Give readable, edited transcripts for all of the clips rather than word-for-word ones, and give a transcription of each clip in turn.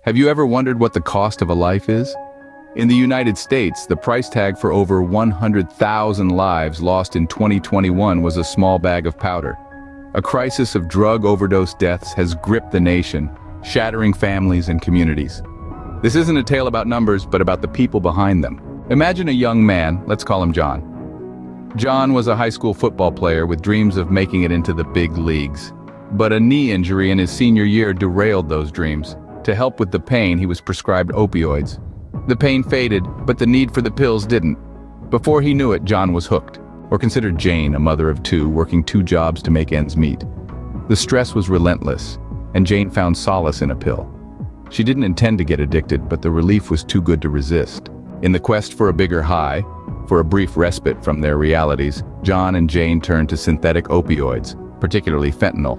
Have you ever wondered what the cost of a life is? In the United States, the price tag for over 100,000 lives lost in 2021 was a small bag of powder. A crisis of drug overdose deaths has gripped the nation, shattering families and communities. This isn't a tale about numbers, but about the people behind them. Imagine a young man, let's call him John. John was a high school football player with dreams of making it into the big leagues. But a knee injury in his senior year derailed those dreams. To help with the pain, he was prescribed opioids. The pain faded, but the need for the pills didn't. Before he knew it, John was hooked. Or consider Jane, a mother of two, working 2 jobs to make ends meet. The stress was relentless, and Jane found solace in a pill. She didn't intend to get addicted, but the relief was too good to resist. In the quest for a bigger high, for a brief respite from their realities, John and Jane turned to synthetic opioids, particularly fentanyl.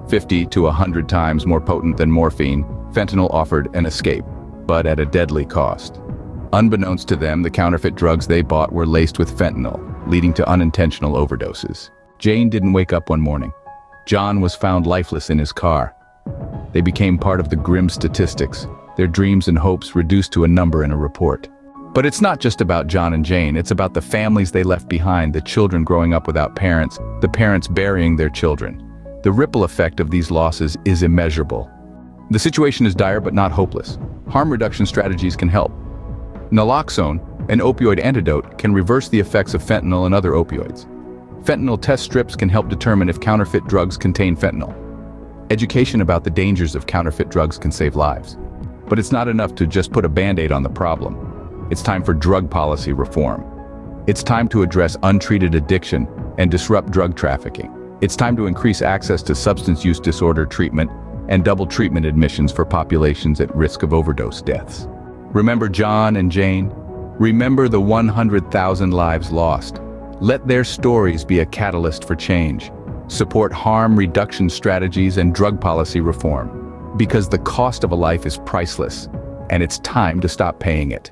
50 to 100 times more potent than morphine, fentanyl offered an escape, but at a deadly cost. Unbeknownst to them, the counterfeit drugs they bought were laced with fentanyl, leading to unintentional overdoses. Jane didn't wake up one morning. John was found lifeless in his car. They became part of the grim statistics, their dreams and hopes reduced to a number in a report. But it's not just about John and Jane, it's about the families they left behind, the children growing up without parents, the parents burying their children. The ripple effect of these losses is immeasurable. The situation is dire but not hopeless. Harm reduction strategies can help. Naloxone, an opioid antidote, can reverse the effects of fentanyl and other opioids. Fentanyl test strips can help determine if counterfeit drugs contain fentanyl. Education about the dangers of counterfeit drugs can save lives. But it's not enough to just put a band-aid on the problem. It's time for drug policy reform. It's time to address untreated addiction and disrupt drug trafficking. It's time to increase access to substance use disorder treatment and double treatment admissions for populations at risk of overdose deaths. Remember John and Jane? Remember the 100,000 lives lost. Let their stories be a catalyst for change. Support harm reduction strategies and drug policy reform. Because the cost of a life is priceless, and it's time to stop paying it.